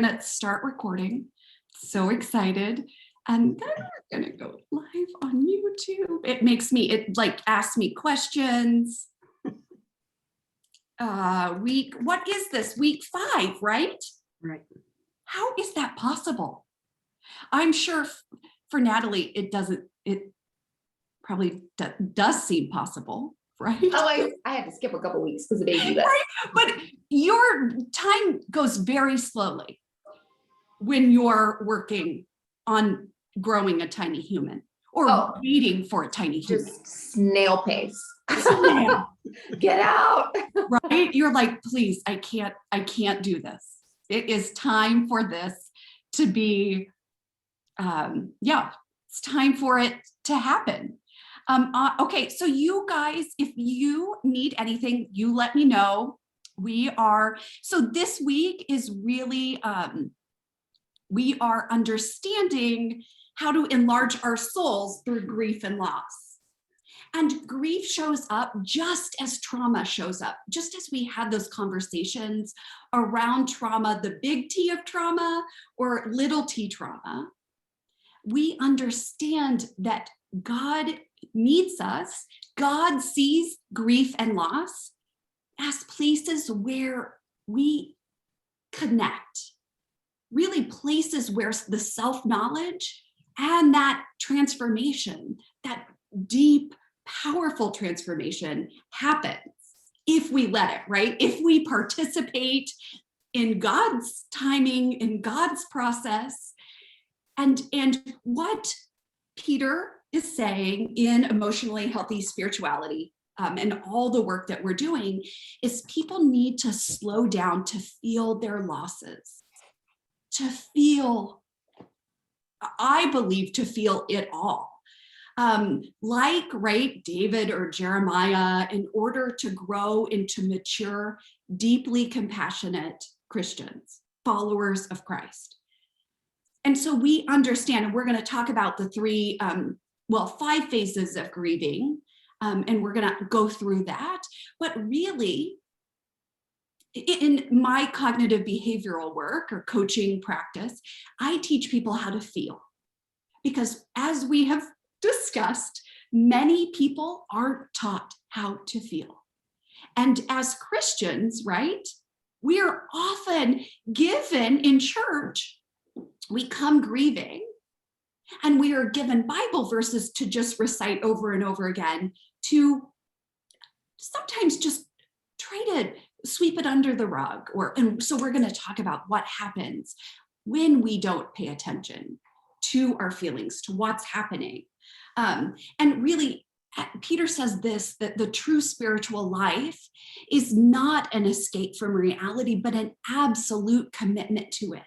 gonna start recording. So excited. And then we're gonna go live on YouTube. It like asks me questions. What is this? Week 5, right? Right. How is that possible? I'm sure for Natalie, it probably does seem possible, right? Oh, I had to skip a couple weeks because of baby, but right? But your time goes very slowly when you're working on growing a tiny human or waiting for a tiny human. just snail pace. Snail. Get out. Right? You're like, please, I can't do this. It is time for this to be, it's time for it to happen. Okay, so you guys, if you need anything, you let me know. So this week is really, we are understanding how to enlarge our souls through grief and loss. And grief shows up just as trauma shows up, just as we had those conversations around trauma, the big T of trauma or little t trauma. We understand that God meets us. God sees grief and loss as places where we connect, really places where the self-knowledge and that transformation, that deep, powerful transformation happens if we let it, right? If we participate in God's timing, in God's process. And what Peter is saying in Emotionally Healthy Spirituality and all the work that we're doing is people need to slow down to feel their losses, to feel, I believe, to feel it all. Right, David or Jeremiah, in order to grow into mature, deeply compassionate Christians, followers of Christ. And so we understand, and we're going to talk about the 5 phases of grieving, and we're going to go through that. But really, in my cognitive behavioral work or coaching practice, I teach people how to feel. Because as we have discussed, many people aren't taught how to feel. And as Christians, right, we are often given in church, we come grieving and we are given Bible verses to just recite over and over again, to sometimes just try to sweep it under the rug. And so we're going to talk about what happens when we don't pay attention to our feelings, to what's happening. And really, Peter says this, that the true spiritual life is not an escape from reality, but an absolute commitment to it.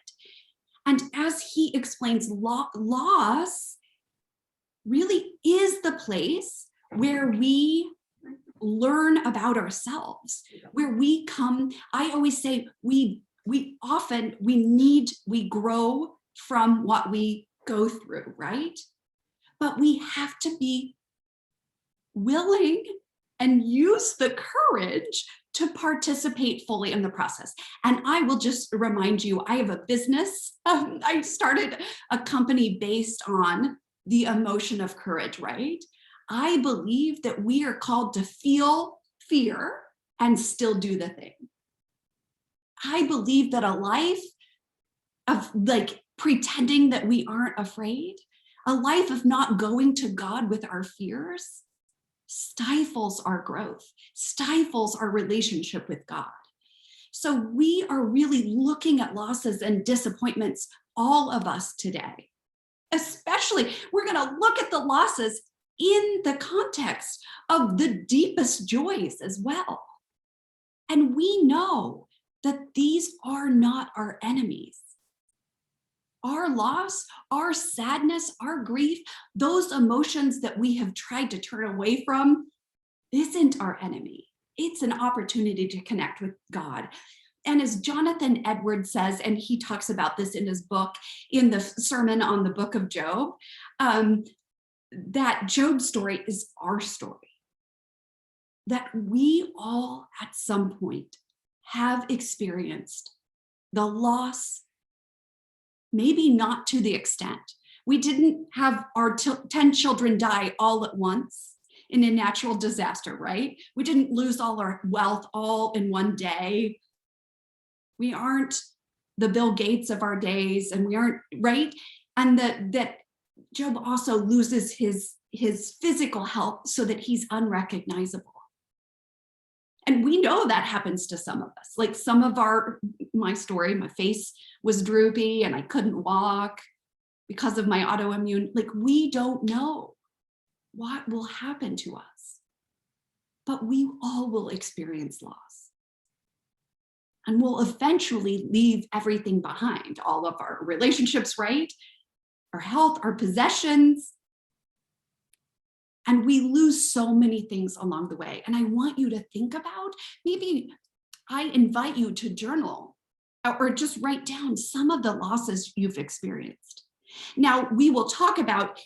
And as he explains, loss really is the place where we learn about ourselves, where we come. I always say we grow from what we go through, right? But we have to be willing and use the courage to participate fully in the process. And I will just remind you, I have a business. I started a company based on the emotion of courage, right? I believe that we are called to feel fear and still do the thing. I believe that a life of like pretending that we aren't afraid, a life of not going to God with our fears, stifles our growth, stifles our relationship with God. So we are really looking at losses and disappointments, all of us today. Especially, we're going to look at the losses in the context of the deepest joys as well. And we know that these are not our enemies. Our loss, our sadness, our grief, those emotions that we have tried to turn away from isn't our enemy. It's an opportunity to connect with God. And as Jonathan Edwards says, and he talks about this in his book, in the sermon on the book of Job, that Job's story is our story. That we all at some point have experienced the loss maybe not to the extent. We didn't have our 10 children die all at once in a natural disaster, right? We didn't lose all our wealth all in one day. We aren't the Bill Gates of our days, and we aren't, right? And that Job also loses his physical health so that he's unrecognizable. And we know that happens to some of us. Like some of my story, my face was droopy and I couldn't walk because of my autoimmune. Like we don't know what will happen to us, but we all will experience loss. And we'll eventually leave everything behind, all of our relationships, right? Our health, our possessions. And we lose so many things along the way. And I want you to think about, maybe I invite you to journal or just write down some of the losses you've experienced. Now, we will talk about,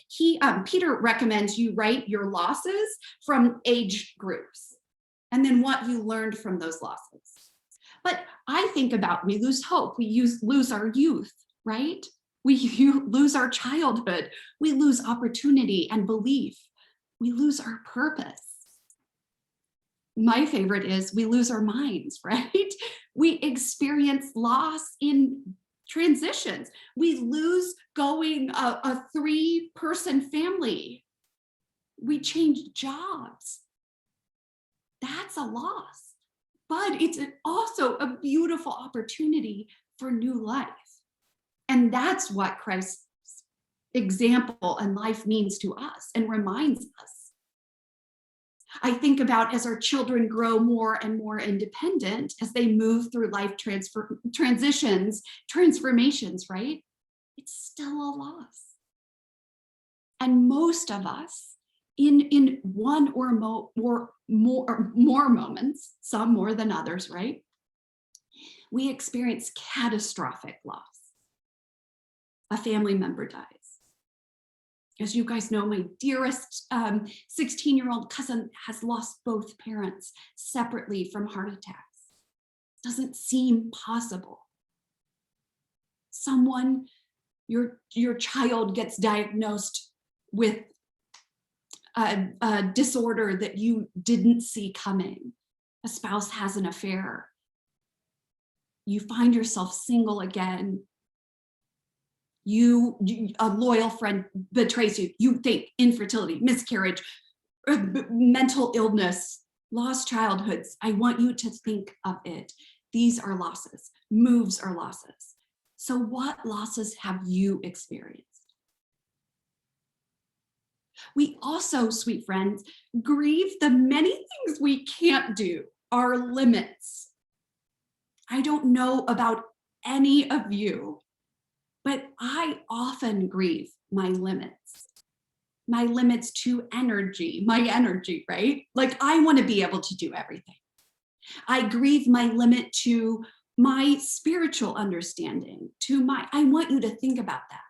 Peter recommends you write your losses from age groups and then what you learned from those losses. But I think about, we lose hope, we lose our youth, right? We lose our childhood, we lose opportunity and belief, we lose our purpose. My favorite is we lose our minds, right? We experience loss in transitions. We lose going a 3-person family. We change jobs. That's a loss. But it's also a beautiful opportunity for new life. And that's what Christ's example and life means to us and reminds us. I think about as our children grow more and more independent, as they move through life transformations, right? It's still a loss. And most of us, in one or more moments, some more than others, right? We experience catastrophic loss. A family member dies. As you guys know, my dearest 16-year-old cousin has lost both parents separately from heart attacks. Doesn't seem possible. Someone, your child gets diagnosed with a disorder that you didn't see coming. A spouse has an affair. You find yourself single again. A loyal friend betrays you. You think infertility, miscarriage, mental illness, lost childhoods. I want you to think of it. These are losses. Moves are losses. So what losses have you experienced? We also, sweet friends, grieve the many things we can't do, our limits. I don't know about any of you, but I often grieve my limits to energy, my energy, right? Like I want to be able to do everything. I grieve my limit to my spiritual understanding, I want you to think about that.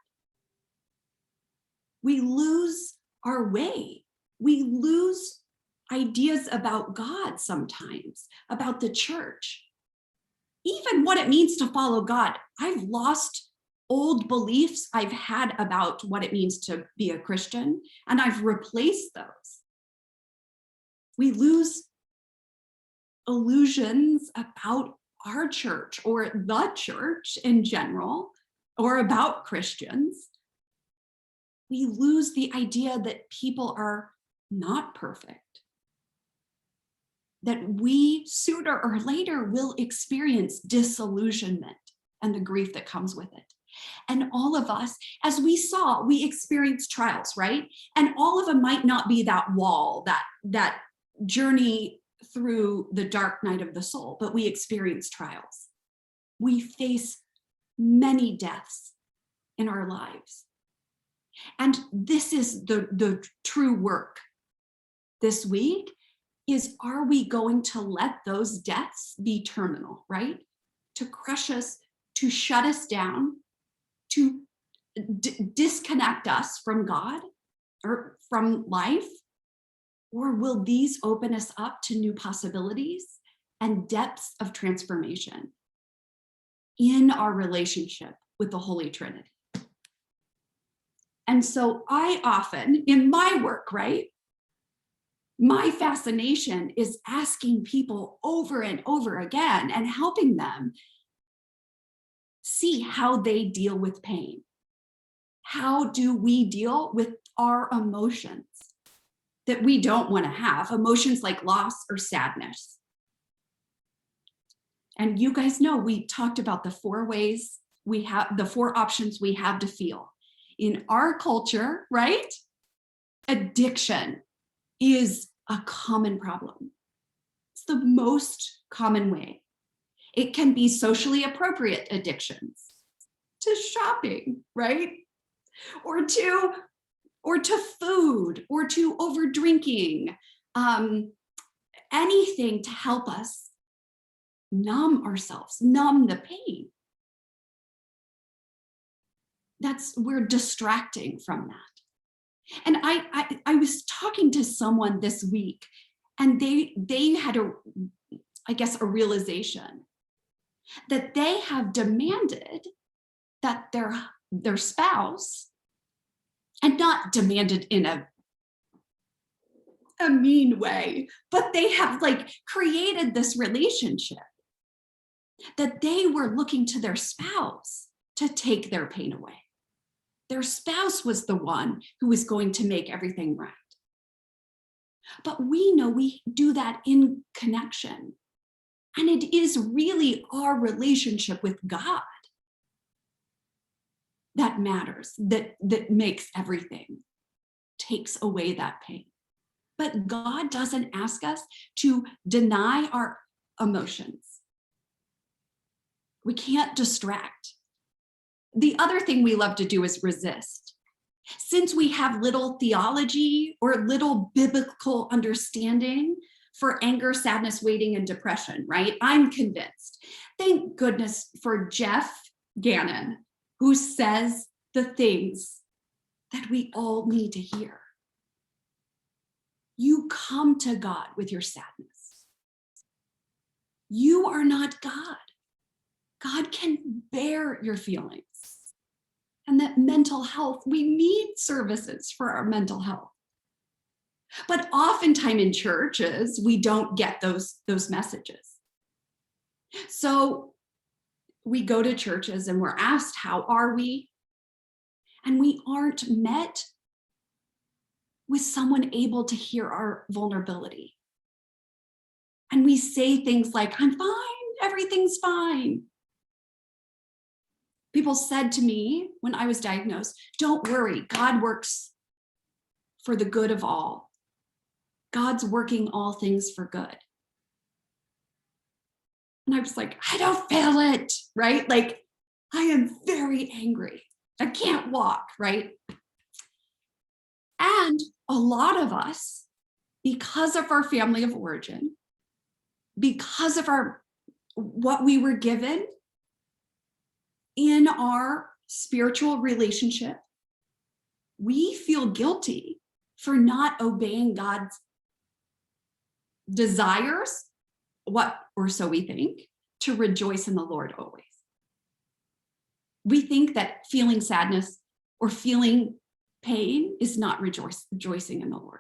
We lose our way. We lose ideas about God sometimes, about the church, even what it means to follow God. I've lost old beliefs I've had about what it means to be a Christian, and I've replaced those. We lose illusions about our church or the church in general, or about Christians. We lose the idea that people are not perfect, that we sooner or later will experience disillusionment and the grief that comes with it. And all of us, as we saw, we experience trials, right? And all of them might not be that wall, that journey through the dark night of the soul, but we experience trials. We face many deaths in our lives. And this is the true work this week is, are we going to let those deaths be terminal, right? To crush us, to shut us down, to disconnect us from God or from life? Or will these open us up to new possibilities and depths of transformation in our relationship with the Holy Trinity. And so I often, in my work, right, my fascination is asking people over and over again and helping them see how they deal with pain. How do we deal with our emotions that we don't want to have, emotions like loss or sadness? And you guys know we talked about the 4 ways we have, the 4 options we have to feel. In our culture, right? Addiction is a common problem. It's the most common way. It can be socially appropriate addictions to shopping, right? Or to food, or to over drinking, anything to help us numb ourselves, numb the pain. We're distracting from that. And I was talking to someone this week, and they had a realization that they have demanded that their spouse, and not demanded in a mean way, but they have created this relationship that they were looking to their spouse to take their pain away. Their spouse was the one who was going to make everything right. But we know we do that in connection. And it is really our relationship with God that matters, that makes everything, takes away that pain. But God doesn't ask us to deny our emotions. We can't distract. The other thing we love to do is resist. Since we have little theology or little biblical understanding for anger, sadness, waiting, and depression, right? I'm convinced. Thank goodness for Jeff Gannon, who says the things that we all need to hear. You come to God with your sadness. You are not God. God can bear your feelings. And that mental health, we need services for our mental health. But oftentimes in churches, we don't get those messages. So we go to churches and we're asked, how are we? And we aren't met with someone able to hear our vulnerability. And we say things like, I'm fine, everything's fine. People said to me when I was diagnosed, don't worry, God works for the good of all. God's working all things for good. And I was like, I don't feel it, right? I am very angry. I can't walk, right? And a lot of us, because of our family of origin, because of what we were given in our spiritual relationship, we feel guilty for not obeying God's desires, or so we think, to rejoice in the Lord always. We think that feeling sadness or feeling pain is not rejoicing in the Lord.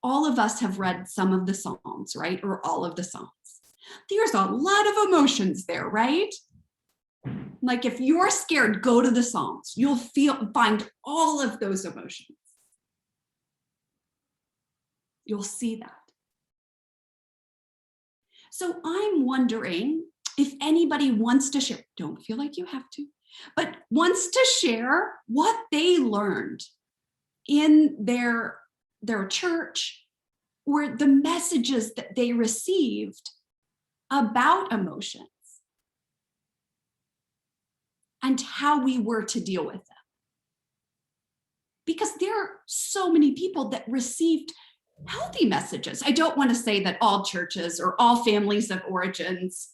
All of us have read some of the Psalms, right? Or all of the Psalms. There's a lot of emotions there, right? If you're scared, go to the Psalms. You'll find all of those emotions. You'll see that. So I'm wondering if anybody wants to share, don't feel like you have to, but wants to share what they learned in their church, or the messages that they received about emotions and how we were to deal with them. Because there are so many people that received healthy messages. I don't want to say that all churches or all families of origins,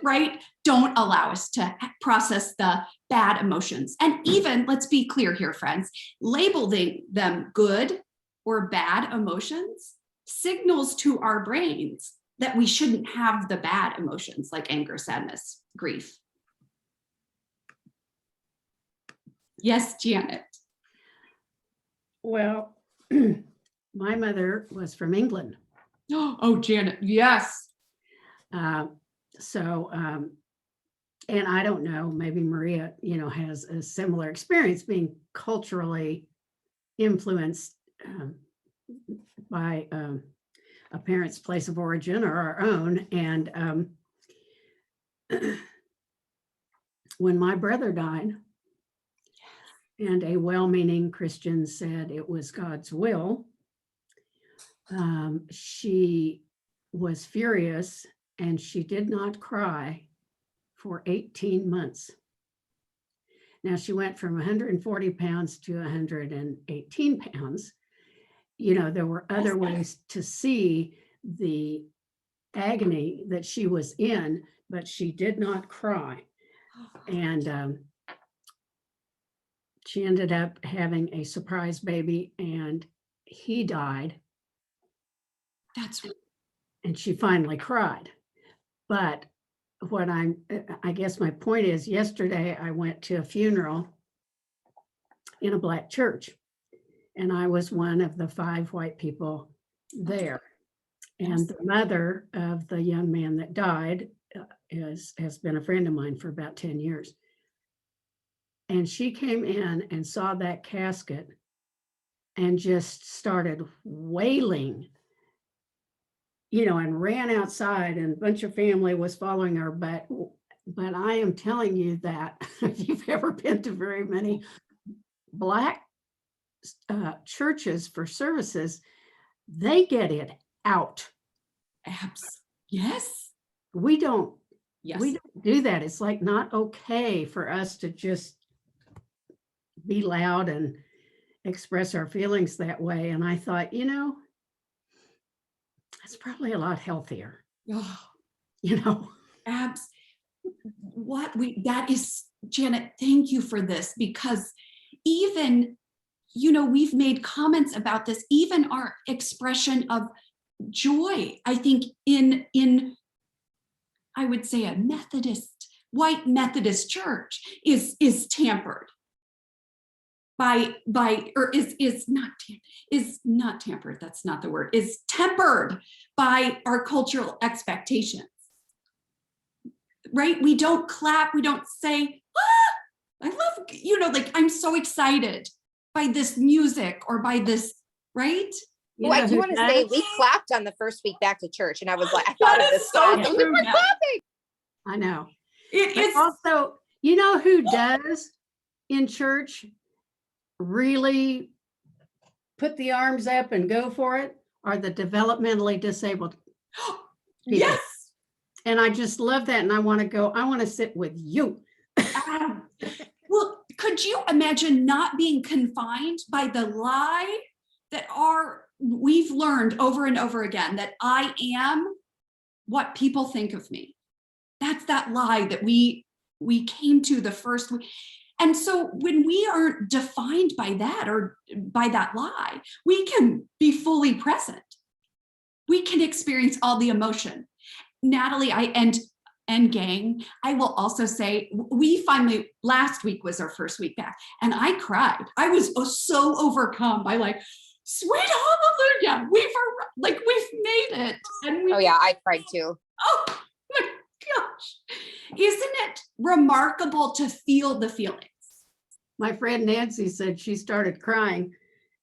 right, don't allow us to process the bad emotions. And even, let's be clear here, friends, labeling them good or bad emotions signals to our brains that we shouldn't have the bad emotions like anger, sadness, grief. Yes, Janet. Well, my mother was from England. Oh, Janet, yes. And I don't know, maybe Maria, has a similar experience being culturally influenced by a parent's place of origin or our own. And when my brother died, and a well-meaning Christian said it was God's will, she was furious and she did not cry for 18 months. Now she went from 140 pounds to 118 pounds. There were other ways to see the agony that she was in, but she did not cry. And she ended up having a surprise baby and he died. And she finally cried. But I guess my point is, yesterday I went to a funeral in a Black church, and I was one of the 5 white people there. And the mother of the young man that died has been a friend of mine for about 10 years. And she came in and saw that casket and just started wailing, and ran outside, and a bunch of family was following her. But I am telling you that if you've ever been to very many Black churches for services, they get it out. Yes. We don't Yes. do that. It's like not okay for us to just be loud and express our feelings that way. And I thought, that's probably a lot healthier. That is, Janet, thank you for this, because even, we've made comments about this, even our expression of joy, I think in I would say a white Methodist church is tampered is not tampered, that's not the word, is tempered by our cultural expectations, right? We don't clap, we don't say, I love, I'm so excited by this music or by this, right? Well, I do want to say we clapped on the first week back to church, and I was like, I thought of this song. We were clapping. I know. It is also, who does in church really put the arms up and go for it are the developmentally disabled people. Yes. And I just love that. And I want to sit with you. Well, could you imagine not being confined by the lie that we've learned over and over again, that I am what people think of me? That's that lie that we came to the first week. And so when we aren't defined by that or by that lie, we can be fully present. We can experience all the emotion. Natalie, and gang, I will also say, we finally, last week was our first week back, and I cried. I was so overcome by sweet hallelujah, we've made it. And oh yeah, I cried too. Oh my gosh. Isn't it remarkable to feel the feelings? My friend Nancy said she started crying,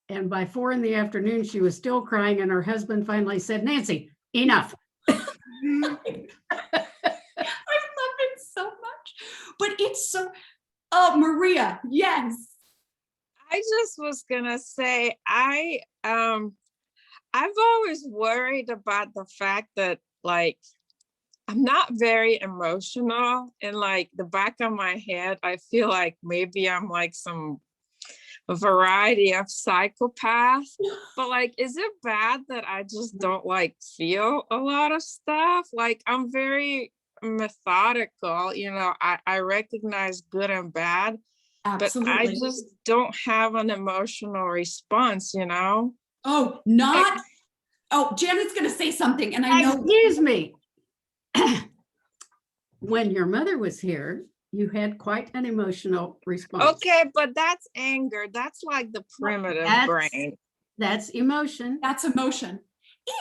and by 4 p.m, she was still crying, and her husband finally said, Nancy, enough. I love it so much, but it's so, Maria, yes. I just was gonna say, I've always worried about the fact that I'm not very emotional, and the back of my head, I feel like maybe I'm a variety of psychopaths, but is it bad that I just don't feel a lot of stuff? I'm very methodical, I recognize good and bad. Absolutely. But I just don't have an emotional response, Oh, Janet's going to say something, and I know. Excuse me. When your mother was here, You had quite an emotional response. Okay, but that's anger. That's like the primitive brain. That's emotion. That's emotion.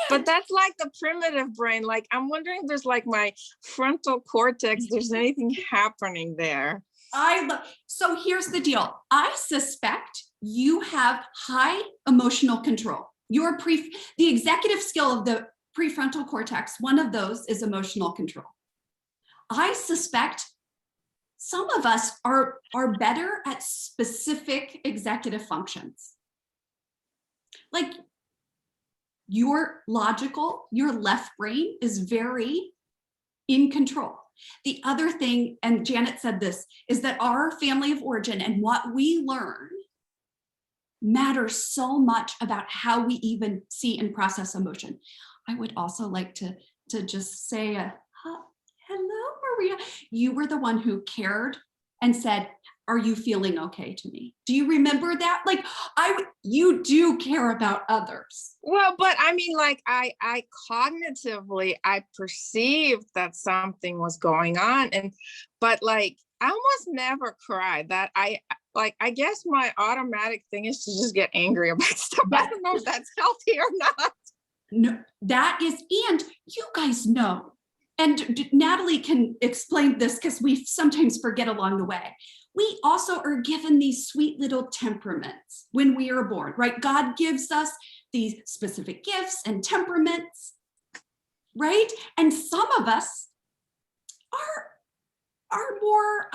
But that's like the primitive brain. Like, I'm wondering if there's like my frontal cortex, there's anything happening there. So here's the deal. I suspect you have high emotional control. The executive skill of the prefrontal cortex, one of those is emotional control. I suspect some of us are better at specific executive functions. Like your left brain is very in control. The other thing, and Janet said this, is that our family of origin and what we learn matters so much about how we even see and process emotion. I would also like to just say, hello, Maria. You were the one who cared and said, are you feeling okay to me? Do you remember that? Like, you do care about others. Well, but I mean, like, I cognitively, I perceived that something was going on, but like, I almost never cried. That I guess my automatic thing is to just get angry about stuff. I don't know if that's healthy or not. No, that is, and you guys know, and Natalie can explain this because we sometimes forget along the way. We also are given these sweet little temperaments when we are born, right? God gives us these specific gifts and temperaments, right? And some of us are more,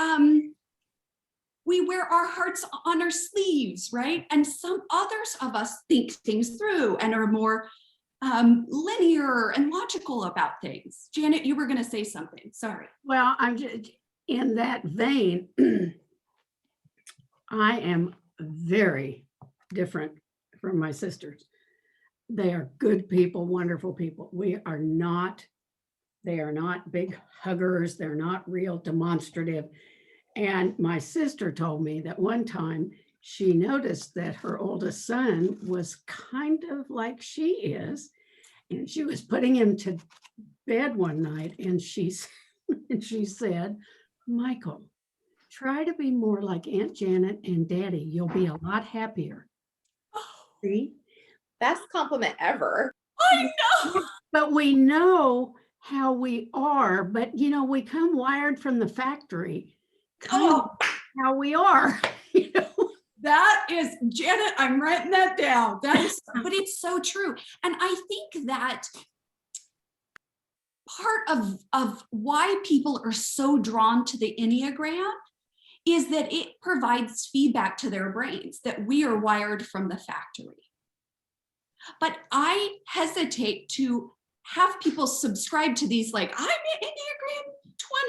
we wear our hearts on our sleeves, right? And some others of us think things through and are more linear and logical about things. Janet, you were going to say something. Sorry. Well, I'm just in that vein. I am very different from my sisters. They are good people, wonderful people. They are not big huggers. They're not real demonstrative. And my sister told me that one time she noticed that her oldest son was kind of like she is. And she was putting him to bed one night and she said, Michael, try to be more like Aunt Janet and Daddy. You'll be a lot happier. See? Best compliment ever. I know. But we know how we are, but we come wired from the factory, kind of how we are. That is, Janet, I'm writing that down. That is, but it's so true. And I think that part of why people are so drawn to the Enneagram is that it provides feedback to their brains that we are wired from the factory. But I hesitate to have people subscribe to these, like, I'm an Enneagram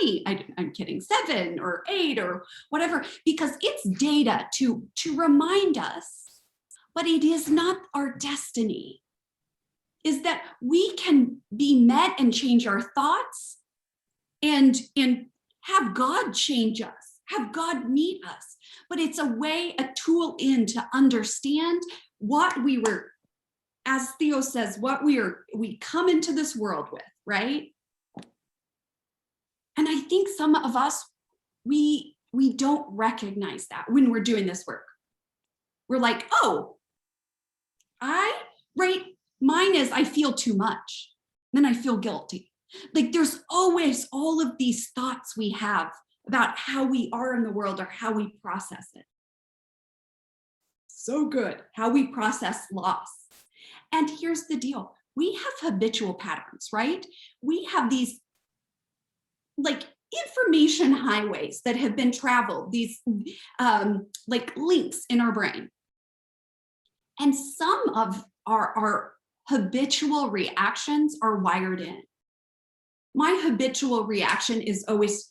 20, I'm kidding, 7 or 8 or whatever, because it's data to remind us, but it is not our destiny. Is that we can be met and change our thoughts and have God change us, have God meet us. But it's a tool in to understand what we were, as Theo says, what we come into this world with, right? And I think some of us, we don't recognize that when we're doing this work. We're like, mine is I feel too much, then I feel guilty. Like there's always all of these thoughts we have about how we are in the world or how we process it. So good, how we process loss. And here's the deal. We have habitual patterns, right? We have these like information highways that have been traveled, these like links in our brain. And some of our habitual reactions are wired in. My habitual reaction is always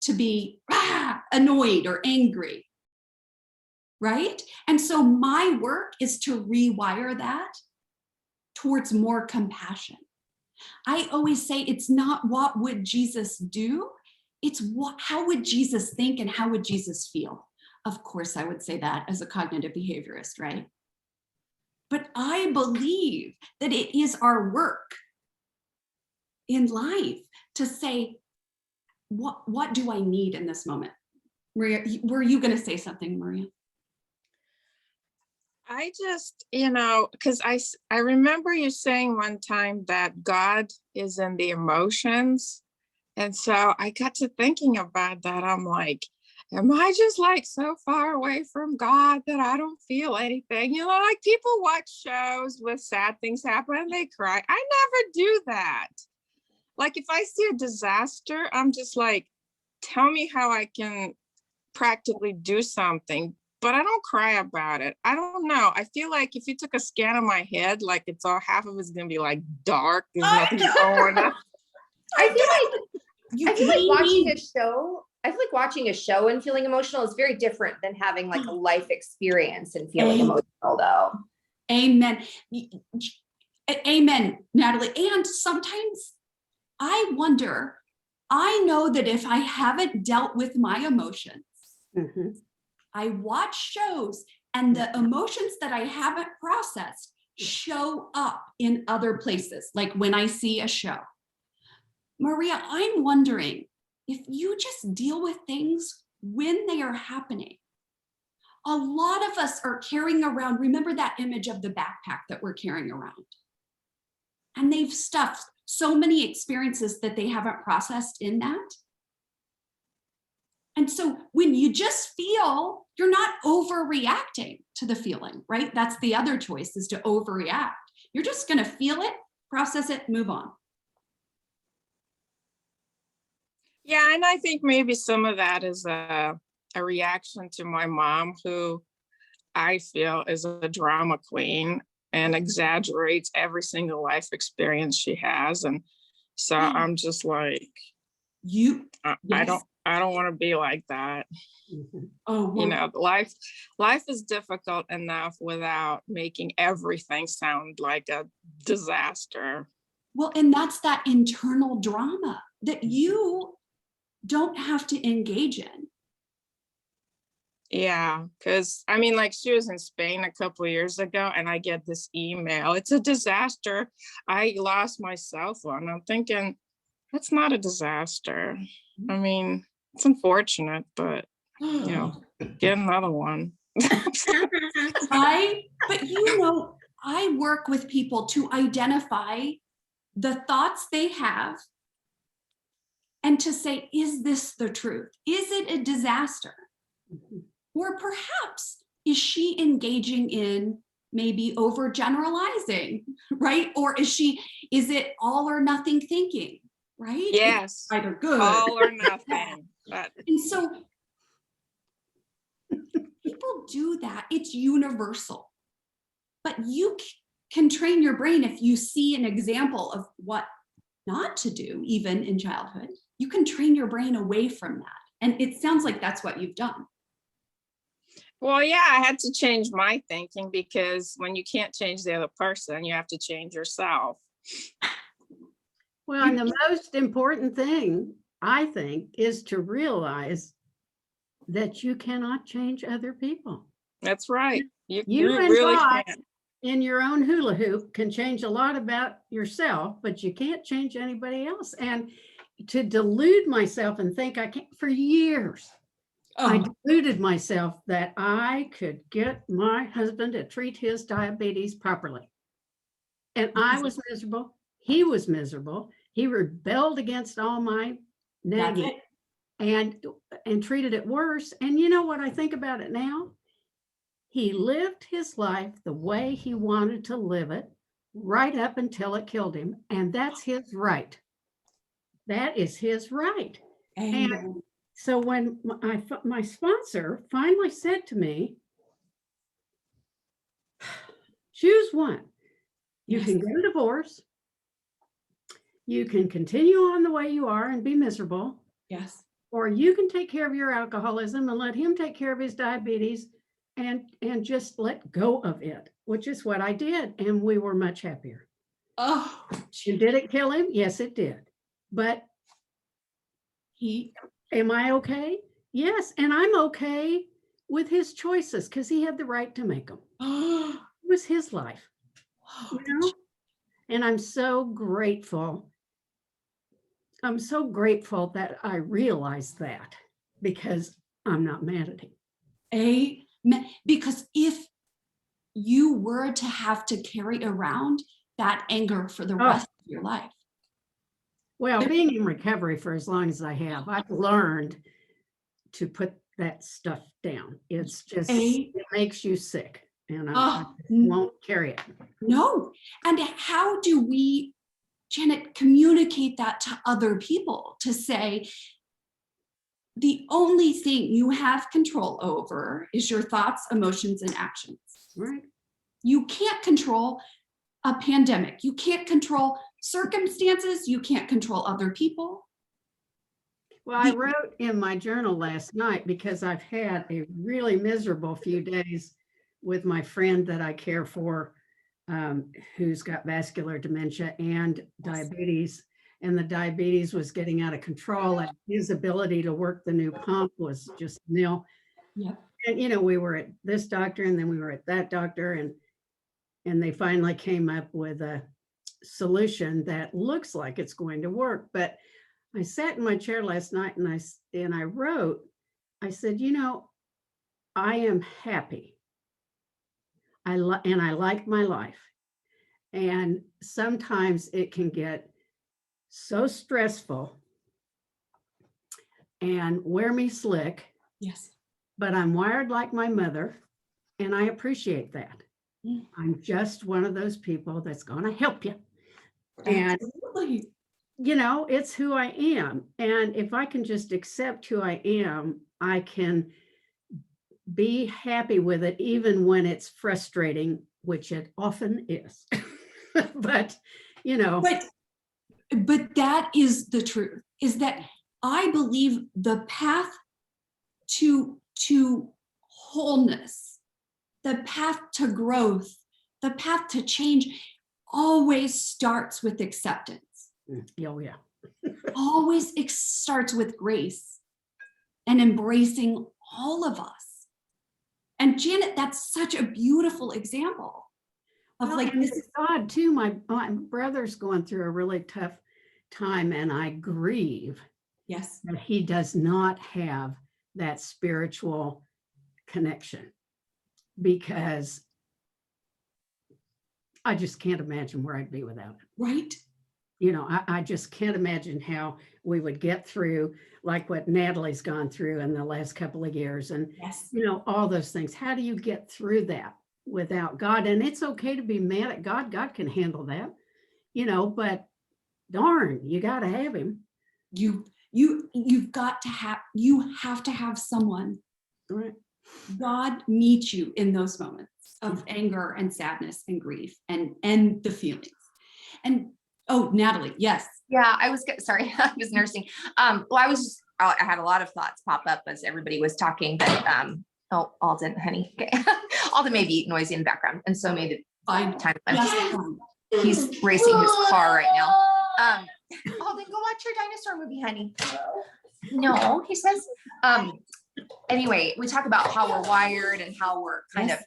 to be annoyed or angry, right? And so my work is to rewire that towards more compassion. I always say it's not what would Jesus do, it's how would Jesus think and how would Jesus feel? Of course, I would say that as a cognitive behaviorist, right? But I believe that it is our work in life to say, what do I need in this moment? Maria, were you going to say something, Maria? I just, because I remember you saying one time that God is in the emotions. And so I got to thinking about that. I'm like, am I just like so far away from God that I don't feel anything? Like people watch shows with sad things happen and they cry. I never do that. Like if I see a disaster, I'm just like, tell me how I can practically do something, but I don't cry about it. I don't know. I feel like if you took a scan of my head, like it's all half of it's gonna be like dark. There's nothing going on. I feel like watching need- a show. I feel like watching a show and feeling emotional is very different than having like a life experience and feeling emotional, though. Amen. Amen, Natalie. And sometimes I wonder, I know that if I haven't dealt with my emotions, I watch shows and the emotions that I haven't processed show up in other places, like when I see a show. Maria, I'm wondering if you just deal with things when they are happening. A lot of us are carrying around, remember that image of the backpack that we're carrying around? And they've stuffed so many experiences that they haven't processed in that. And so when you just feel, you're not overreacting to the feeling, right? That's the other choice, is to overreact. You're just going to feel it, process it, move on. Yeah, and I think maybe some of that is a reaction to my mom, who I feel is a drama queen and exaggerates every single life experience she has. And so I'm just like, I don't want to be like that. Oh, Life is difficult enough without making everything sound like a disaster. well, and that's that internal drama that you don't have to engage in. Yeah, because I mean, like she was in Spain a couple of years ago and I get this email. It's a disaster. I lost my cell phone. I'm thinking, that's not a disaster. I mean, it's unfortunate, but get another one. I work with people to identify the thoughts they have and to say, is this the truth? Is it a disaster? Or perhaps, is she engaging in maybe overgeneralizing, right? Or is it all or nothing thinking, right? Yes. It's either good. All or nothing. And so people do that. It's universal. But you can train your brain if you see an example of what not to do, even in childhood. You can train your brain away from that. And it sounds like that's what you've done. Well, yeah, I had to change my thinking, because when you can't change the other person, you have to change yourself. Well, and the most important thing, I think, is to realize that you cannot change other people. That's right. You really God, can't. in your own hula hoop, can change a lot about yourself, but you can't change anybody else. And to delude myself and think I can't, for years, I deluded myself that I could get my husband to treat his diabetes properly. And I was miserable. He was miserable. He rebelled against all my nagging and treated it worse. And you know what I think about it now? He lived his life the way he wanted to live it, right up until it killed him. And that's his right. That is his right. Amen. And so when my sponsor finally said to me, choose one. You can get a divorce. You can continue on the way you are and be miserable. Yes. Or you can take care of your alcoholism and let him take care of his diabetes and just let go of it, which is what I did. And we were much happier. Oh, and did it kill him? Yes, it did. But am I okay? Yes. And I'm okay with his choices because he had the right to make them. It was his life. You know? And I'm so grateful I'm so grateful that I realized that, because I'm not mad at him. Amen. Because if you were to have to carry around that anger for the rest of your life. Well, being in recovery for as long as I have, I've learned to put that stuff down. It's just, it makes you sick, and I won't carry it. No. And how do we, Janet, communicate that to other people, to say, the only thing you have control over is your thoughts, emotions, and actions. Right. You can't control a pandemic. You can't control circumstances. You can't control other people. Well, I wrote in my journal last night, because I've had a really miserable few days with my friend that I care for, who's got vascular dementia and diabetes. And the diabetes was getting out of control, and his ability to work the new pump was just nil. Yeah. And, we were at this doctor, and then we were at that doctor, and they finally came up with a solution that looks like it's going to work. But I sat in my chair last night, and I wrote, I said, I am happy. I like my life. And sometimes it can get so stressful and wear me slick. Yes. But I'm wired like my mother, and I appreciate that. I'm just one of those people that's going to help you. Absolutely. And, it's who I am. And if I can just accept who I am, I can be happy with it, even when it's frustrating, which it often is. But that is the truth, is that I believe the path to wholeness, the path to growth, the path to change always starts with acceptance. Oh, yeah. Always starts with grace and embracing all of us. And Janet, that's such a beautiful example of this is odd too. My brother's going through a really tough time, and I grieve. Yes. That he does not have that spiritual connection, because I just can't imagine where I'd be without it. Right. I just can't imagine how we would get through, like what Natalie's gone through in the last couple of years, and yes. All those things. How do you get through that without God? And it's okay to be mad at God. God can handle that, but darn, you got to have him. You have to have someone. Right. God meets you in those moments of anger and sadness and grief and the feelings. And Natalie, yes. Yeah, sorry, I was nursing. I had a lot of thoughts pop up as everybody was talking, but Alden, honey, okay. Alden may be noisy in the background, and so may the time. He's racing his car right now. Alden, go watch your dinosaur movie, honey. No, he says. Anyway, we talk about how we're wired and how we're kind of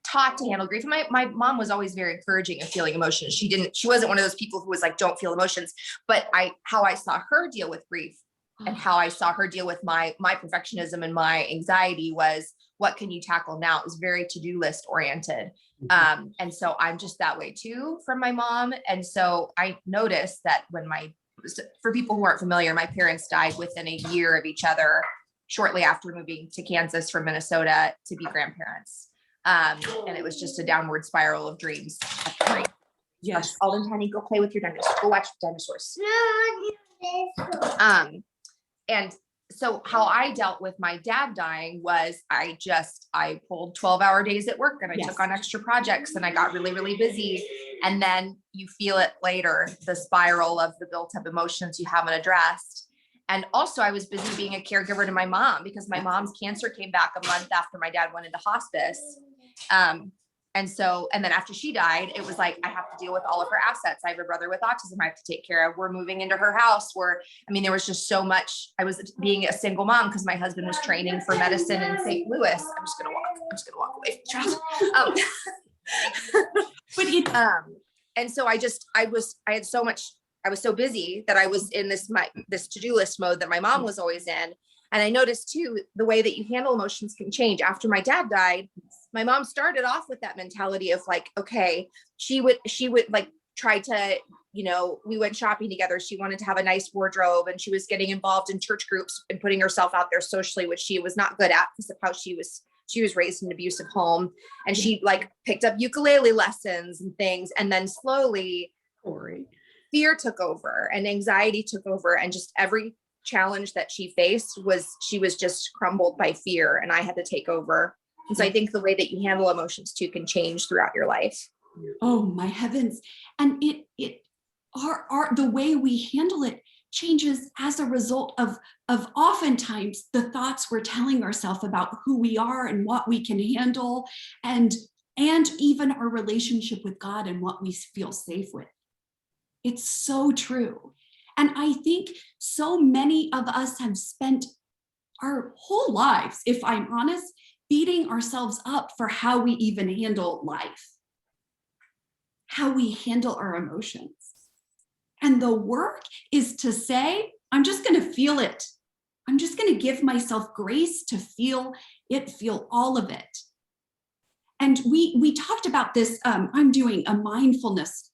taught to handle grief. My mom was always very encouraging of feeling emotions. She wasn't one of those people who was like, don't feel emotions, but how I saw her deal with grief and how I saw her deal with my perfectionism and my anxiety was, what can you tackle now? It was very to-do list oriented. And so I'm just that way too from my mom. And so I noticed that for people who aren't familiar, my parents died within a year of each other, shortly after moving to Kansas from Minnesota to be grandparents. And it was just a downward spiral of dreams. Yes. Alden, honey, go play with your dinosaurs. Go watch dinosaurs. And so how I dealt with my dad dying was I pulled 12-hour days at work, and I took on extra projects, and I got really, really busy. And then you feel it later, the spiral of the built up emotions you haven't addressed. And also I was busy being a caregiver to my mom, because my mom's cancer came back a month after my dad went into hospice. And then after she died, it was like, I have to deal with all of her assets. I have a brother with autism I have to take care of. We're moving into her house there was just so much. I was being a single mom because my husband was training for medicine in St. Louis. I'm just going to walk away from the child. And so I had so much, was so busy that I was in this to-do list mode that my mom was always in. And I noticed too, the way that you handle emotions can change. After my dad died, my mom started off with that mentality of like, okay, she would like try to, we went shopping together. She wanted to have a nice wardrobe, and she was getting involved in church groups and putting herself out there socially, which she was not good at because of how she was raised in an abusive home. And she like picked up ukulele lessons and things. And then slowly fear took over and anxiety took over, and just every challenge that she faced she was just crumbled by fear, and I had to take over. And so I think the way that you handle emotions too can change throughout your life. Oh my heavens. And the way we handle it changes as a result of oftentimes the thoughts we're telling ourselves about who we are and what we can handle, and even our relationship with God and what we feel safe with. It's so true. And I think so many of us have spent our whole lives, if I'm honest, beating ourselves up for how we even handle life, how we handle our emotions. And the work is to say, I'm just going to feel it. I'm just going to give myself grace to feel all of it. And we talked about this. I'm doing a mindfulness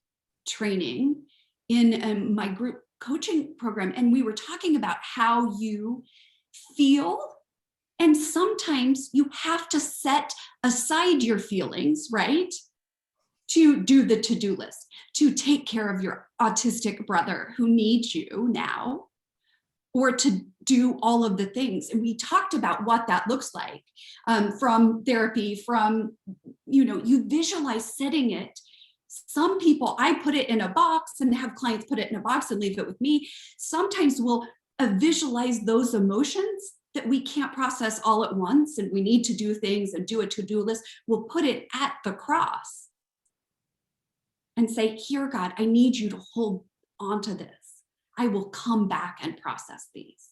training in my group coaching program, and we were talking about how you feel. And sometimes you have to set aside your feelings, right? To do the to-do list, to take care of your autistic brother who needs you now, or to do all of the things. And we talked about what that looks like from therapy, from, you visualize setting it. Some people, I put it in a box and have clients put it in a box and leave it with me. Sometimes we'll visualize those emotions that we can't process all at once, and we need to do things and do a to-do list. We'll put it at the cross and say, here, God, I need you to hold onto this. I will come back and process these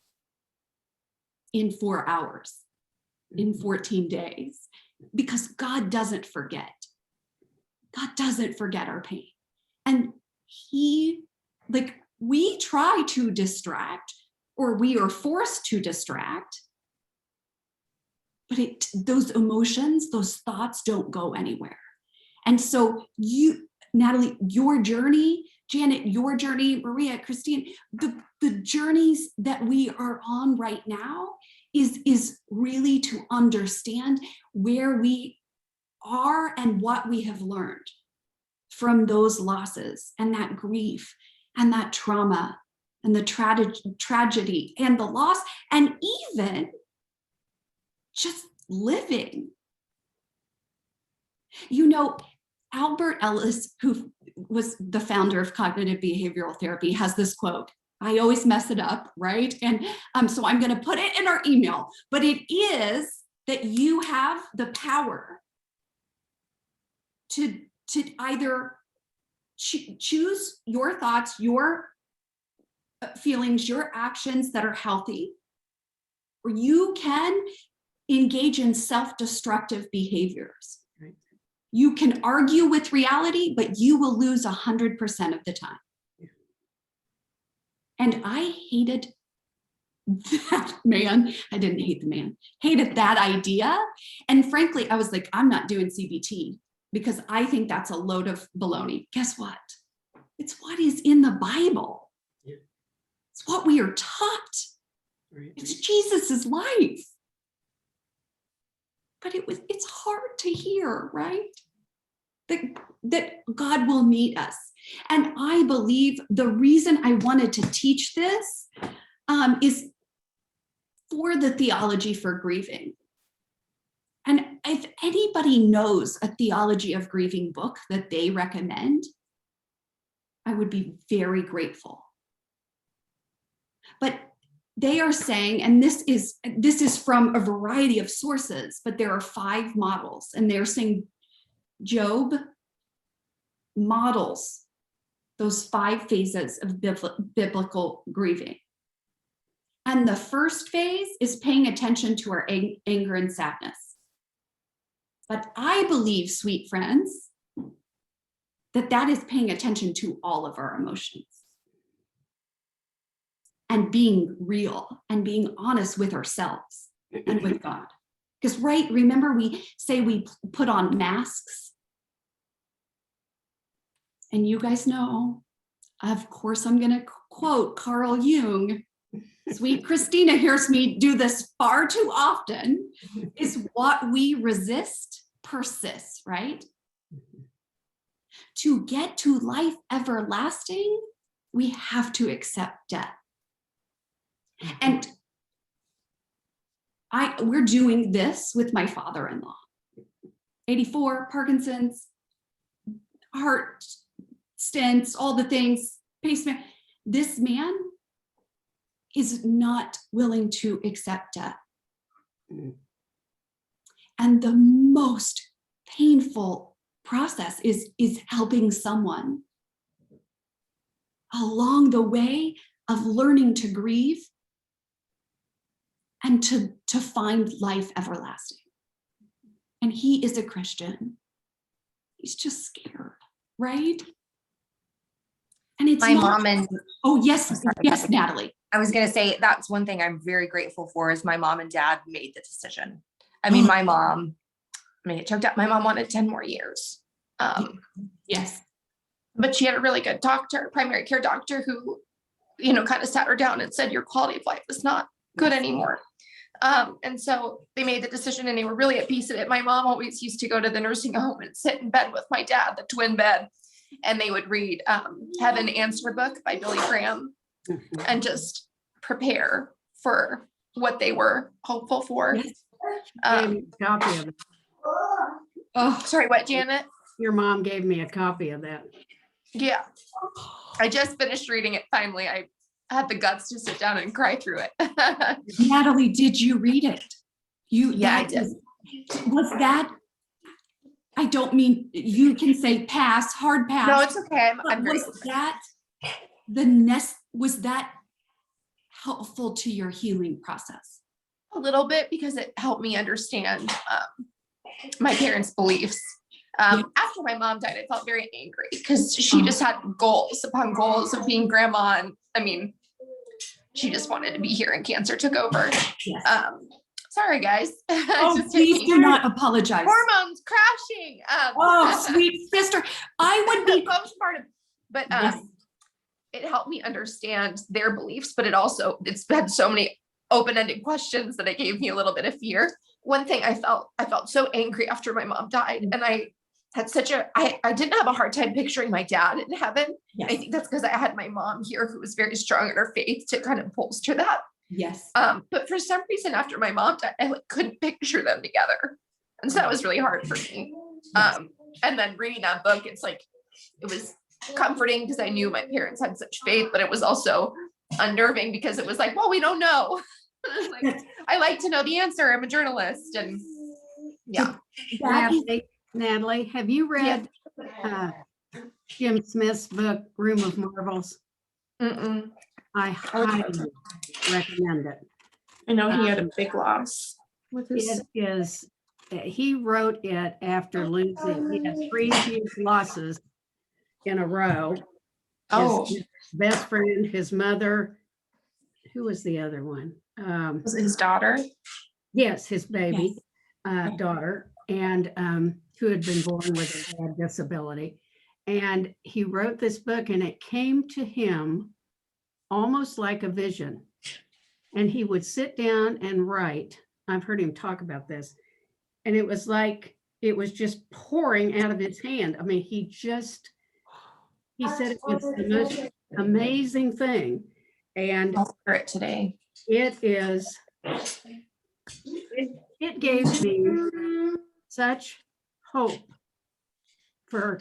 in 4 hours, in 14 days, because God doesn't forget. God doesn't forget our pain. And we try to distract, or we are forced to distract, but those emotions, those thoughts don't go anywhere. And so Natalie, your journey, Janet, your journey, Maria, Christine, the journeys that we are on right now is really to understand where we are and what we have learned from those losses and that grief and that trauma and the tragedy and the loss, and even just living. Albert Ellis, who was the founder of cognitive behavioral therapy, has this quote. I always mess it up, right? And so I'm going to put it in our email, but it is that you have the power to either choose your thoughts, your feelings, your actions that are healthy, or you can engage in self-destructive behaviors. You can argue with reality, but you will lose 100% of the time. And I hated that man. I didn't hate the man, hated that idea. And frankly, I was like, I'm not doing CBT because I think that's a load of baloney. Guess what? It's what is in the Bible. Yeah. It's what we are taught. Right. It's Jesus's life. But it's hard to hear, right? That God will meet us. And I believe the reason I wanted to teach this is for the Theology for Grieving. And if anybody knows a Theology of Grieving book that they recommend, I would be very grateful. But they are saying, and this is from a variety of sources, but there are 5 models, and they're saying Job models those 5 phases of biblical grieving. And the first phase is paying attention to our anger and sadness. But I believe, sweet friends, that is paying attention to all of our emotions. and being real and being honest with ourselves and with God. Because, right, remember we say we put on masks. And you guys know, of course, I'm going to quote Carl Jung. Sweet Christina hears me do this far too often, is what we resist persists, right? To get to life everlasting, we have to accept death. And we're doing this with my father-in-law. 84, Parkinson's, heart stents, all the things, pacemaker. This man is not willing to accept death. And the most painful process is helping someone along the way of learning to grieve and to find life everlasting. And he is a Christian. He's just scared, right? And it's My mom and oh yes, yes, Natalie. I was going to say that's one thing I'm very grateful for is my mom and dad made the decision. I mean, my mom, it choked up. My mom wanted 10 more years. Yes. But she had a really good doctor, primary care doctor who, kind of sat her down and said, your quality of life is not good anymore. And so they made the decision and they were really at peace with it. My mom always used to go to the nursing home and sit in bed with my dad, the twin bed, and they would read Heaven Answer Book by Billy Graham and just prepare for what they were hopeful for. Copy of it. Oh, sorry, what, Janet? Your mom gave me a copy of that. Yeah. I just finished reading it finally. I had the guts to sit down and cry through it. Natalie, did you read it? I did. Was that, I don't mean, you can say pass, hard pass. No, it's okay. I'm was that was that helpful to your healing process? A little bit because it helped me understand my parents' beliefs. After my mom died, I felt very angry because she just had goals upon goals of being grandma. And she just wanted to be here and cancer took over. Yes. Sorry, guys. Oh, please do not apologize. Hormones crashing. Oh, sweet sister. I would be postpartum. But yes. It helped me understand their beliefs, but it's had so many open-ended questions that it gave me a little bit of fear. One thing I felt so angry after my mom died, and I had I didn't have a hard time picturing my dad in heaven. Yes. I think that's because I had my mom here who was very strong in her faith to kind of bolster that. Yes. But for some reason after my mom died, I couldn't picture them together. And so that was really hard for me. And then reading that book, it was comforting because I knew my parents had such faith, but it was also unnerving because it was like, well, we don't know. I like to know the answer. I'm a journalist. And yeah. Natalie, have you read Jim Smith's book, Room of Marvels? Mm-mm. I highly recommend it. I know he had a big loss with his. It is, he wrote it after losing, he had 3 huge losses in a row. His best friend, his mother, who was the other one? Was it his daughter? Yes, his baby daughter, and who had been born with a bad disability. And he wrote this book and it came to him almost like a vision. And he would sit down and write. I've heard him talk about this. And it was like, it was just pouring out of his hand. I mean, he said it was the most amazing thing. And I'll hear it today. it gave me such hope for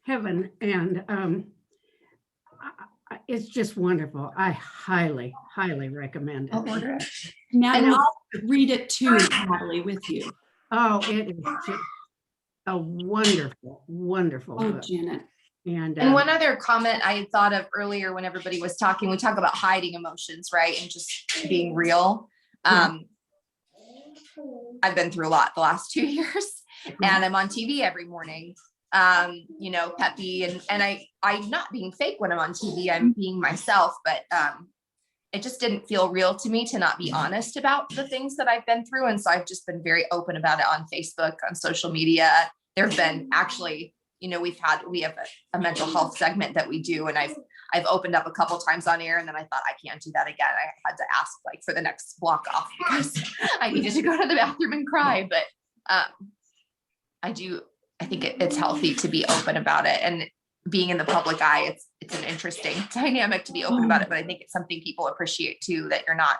heaven. And it's just wonderful. I highly, highly recommend it. I'll order it. Now I'll read it too, Natalie, with you. Oh, it is just a wonderful, wonderful book. Janet. And one other comment I thought of earlier when everybody was talking, we talk about hiding emotions, right? And just being real. I've been through a lot the last 2 years and I'm on TV every morning. you know, peppy, and I'm not being fake when I'm on TV, I'm being myself, but it just didn't feel real to me to not be honest about the things that I've been through. And so I've just been very open about it on Facebook, on social media. There have been actually, you know, we have a mental health segment that we do, and I've opened up a couple times on air, and then I thought I can't do that again. I had to ask like for the next block off because I needed to go to the bathroom and cry. But I think it's healthy to be open about it, and being in the public eye, it's an interesting dynamic to be open about it. But I think it's something people appreciate too, that you're not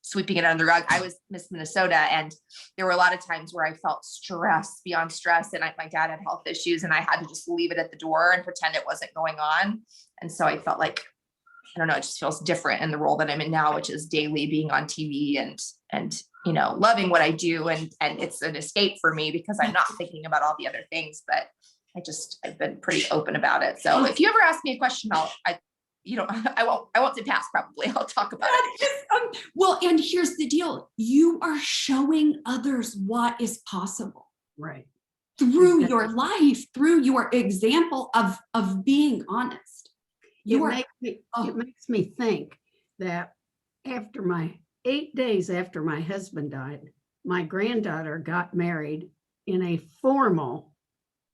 sweeping it under the rug. I was Miss Minnesota, and there were a lot of times where I felt stress beyond stress, and my dad had health issues, and I had to just leave it at the door and pretend it wasn't going on. And so I felt like, I don't know, it just feels different in the role that I'm in now, which is daily being on TV and you know, loving what I do, and it's an escape for me because I'm not thinking about all the other things. But I've been pretty open about it. So if you ever ask me a question, I won't say pass, probably. I'll talk about it. Well, and here's the deal. You are showing others what is possible. Right. Through your life, through your example of being honest. It makes me think that after 8 days after my husband died, my granddaughter got married in a formal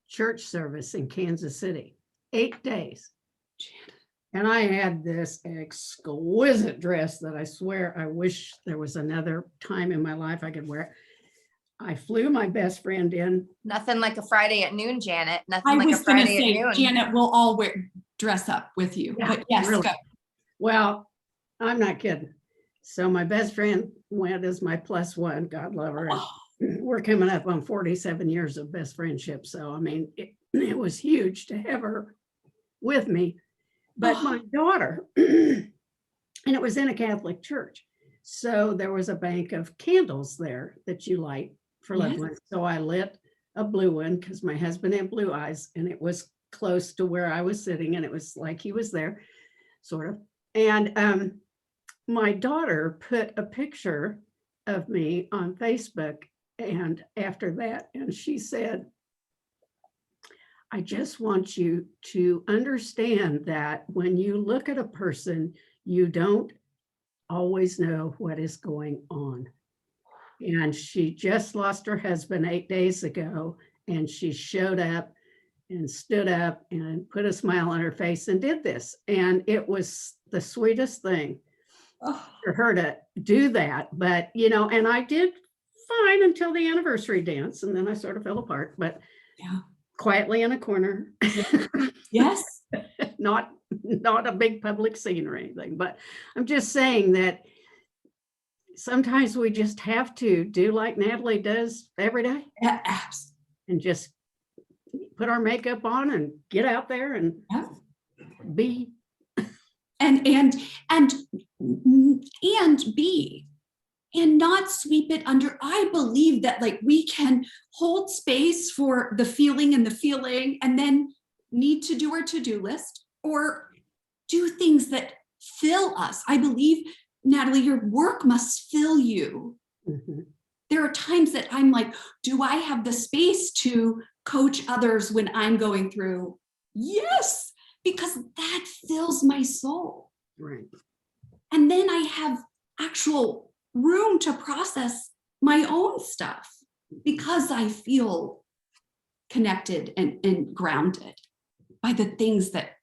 church service in Kansas City. 8 days. And I had this exquisite dress that I swear I wish there was another time in my life I could wear it. I flew my best friend in. Nothing like a Friday at noon, Janet. I Nothing like was a going to Friday say, at noon. Janet, we'll all dress up with you. Yeah, but yes, really. go. Well, I'm not kidding. So my best friend went as my plus one, God love her. And we're coming up on 47 years of best friendship. So, I mean, it was huge to have her with me. But my daughter, and it was in a Catholic church. So there was a bank of candles there that you light for loved ones. So I lit a blue one because my husband had blue eyes, and it was close to where I was sitting, and it was like he was there, sort of. And my daughter put a picture of me on Facebook, and after that, and she said, I just want you to understand that when you look at a person, you don't always know what is going on. And she just lost her husband 8 days ago, and she showed up and stood up and put a smile on her face and did this. And it was the sweetest thing for her to do that. But, you know, and I did fine until the anniversary dance, and then I sort of fell apart, but quietly in a corner. Yes. Not a big public scene or anything, but I'm just saying that sometimes we just have to do like Natalie does every day and just put our makeup on and get out there and be and be, and not sweep it under. I believe that like we can hold space for the feeling and then need to do our to-do list or do things that fill us. I believe, Natalie, your work must fill you. Mm-hmm. There are times that I'm like, do I have the space to coach others when I'm going through? Yes, because that fills my soul. Right. And then I have actual room to process my own stuff because I feel connected and grounded by the things that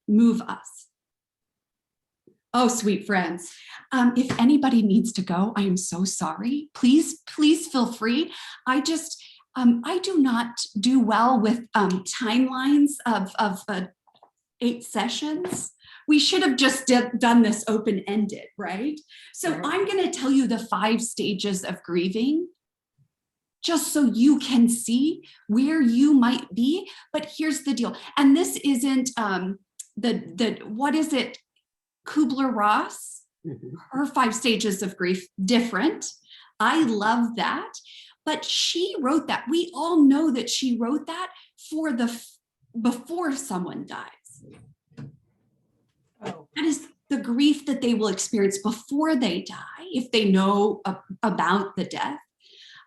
move us. Oh, sweet friends. If anybody needs to go, I am so sorry. Please feel free. I do not do well with timelines of 8 sessions. We should have just done this open-ended, right? So I'm going to tell you the 5 stages of grieving, just so you can see where you might be. But here's the deal. And this isn't what is it? Kubler-Ross, her 5 stages of grief, different. I love that. But she wrote that. We all know that she wrote that for before someone dies. Oh. That is the grief that they will experience before they die, if they know about the death.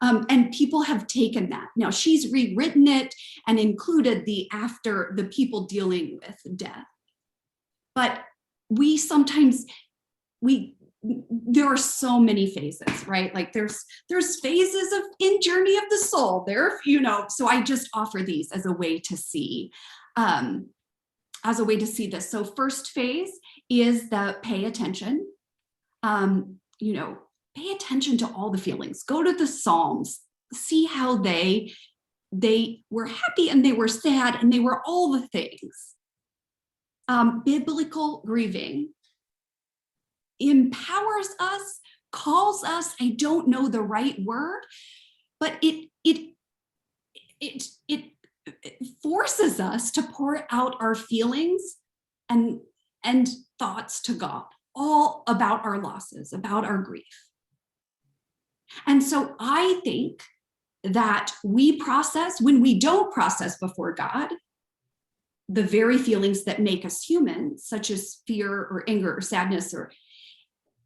And people have taken that. Now she's rewritten it and included the people dealing with death. But we sometimes, there are so many phases, right? Like there's phases in Journey of the Soul there, so I just offer these as a way to see, this. So first phase is the pay attention, pay attention to all the feelings, go to the Psalms, see how they were happy and they were sad and they were all the things. Biblical grieving empowers us, calls us, I don't know the right word, but it forces us to pour out our feelings and thoughts to God, all about our losses, about our grief. And so I think that when we don't process before God, the very feelings that make us human, such as fear or anger or sadness, or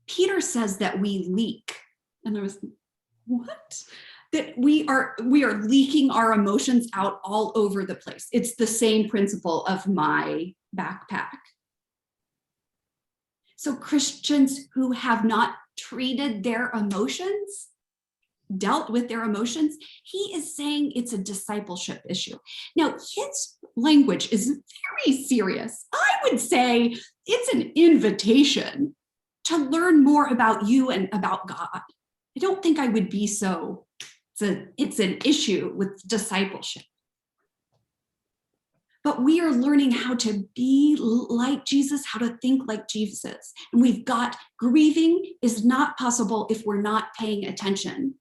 Peter says that we leak. And I was, what? That we are leaking our emotions out all over the place. It's the same principle of my backpack. So Christians who have not treated their emotions, dealt with their emotions, he is saying it's a discipleship issue. Now, his language is very serious. I would say it's an invitation to learn more about you and about God. I don't think I would be so, it's an issue with discipleship. But we are learning how to be like Jesus, how to think like Jesus. And we've got, grieving is not possible if we're not paying attention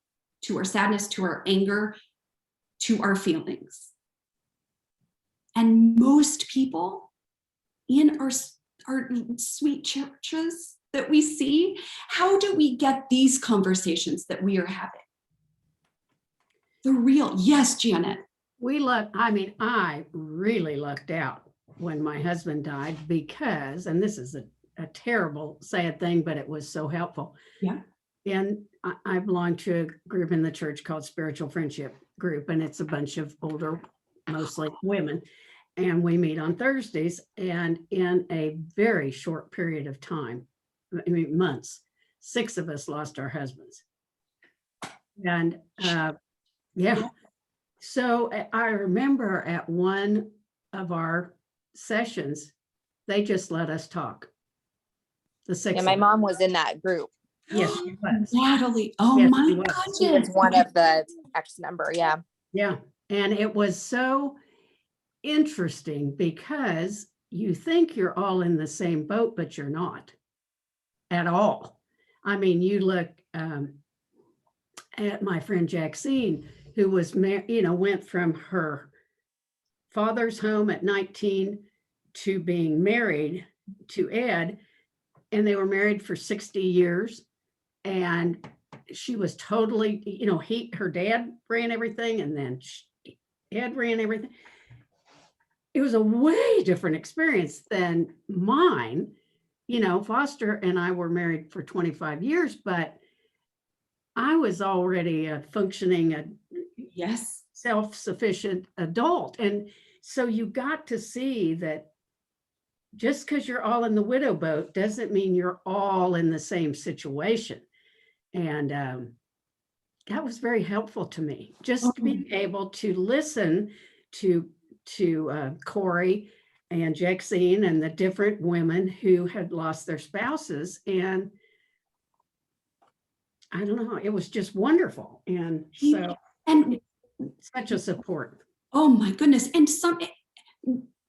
to our sadness, to our anger, to our feelings. And most people in our sweet churches that we see, how do we get these conversations that we are having? The real, yes, Janet. I really lucked out when my husband died because, and this is a terrible, sad thing, but it was so helpful. Yeah. And I belong to a group in the church called Spiritual Friendship Group, and it's a bunch of older, mostly women. And we meet on Thursdays, and in a very short period of time, months, 6 of us lost our husbands. And yeah. So I remember at one of our sessions, they just let us talk. The 6 Yeah, of my us. mom was in that group. Yes, she was. Natalie, oh Yes, my she was. goodness. She was one of the X number. Yeah. Yeah. And it was so interesting because you think you're all in the same boat, but you're not at all. I mean, you look at my friend Jackson, who was, went from her father's home at 19 to being married to Ed, and they were married for 60 years. And she was totally, her dad ran everything, and then Ed ran everything. It was a way different experience than mine. Foster and I were married for 25 years, but I was already a functioning, Yes. self-sufficient adult. And so you got to see that just because you're all in the widow boat doesn't mean you're all in the same situation. And that was very helpful to me, just being able to listen to Corey and Jackson and the different women who had lost their spouses. And I don't know, it was just wonderful. And so, and such a support. Oh my goodness. And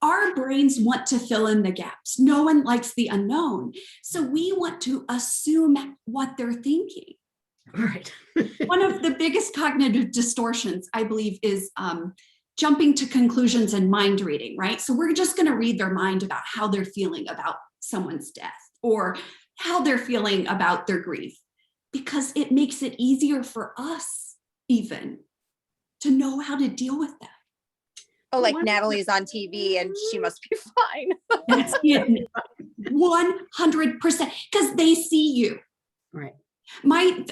our brains want to fill in the gaps. No one likes the unknown. So we want to assume what they're thinking. Right. One of the biggest cognitive distortions, I believe, is jumping to conclusions and mind reading, right? So we're just going to read their mind about how they're feeling about someone's death or how they're feeling about their grief, because it makes it easier for us even to know how to deal with that. Oh, like Natalie's on TV and she must be fine. That's it. 100%, because they see you. Right. One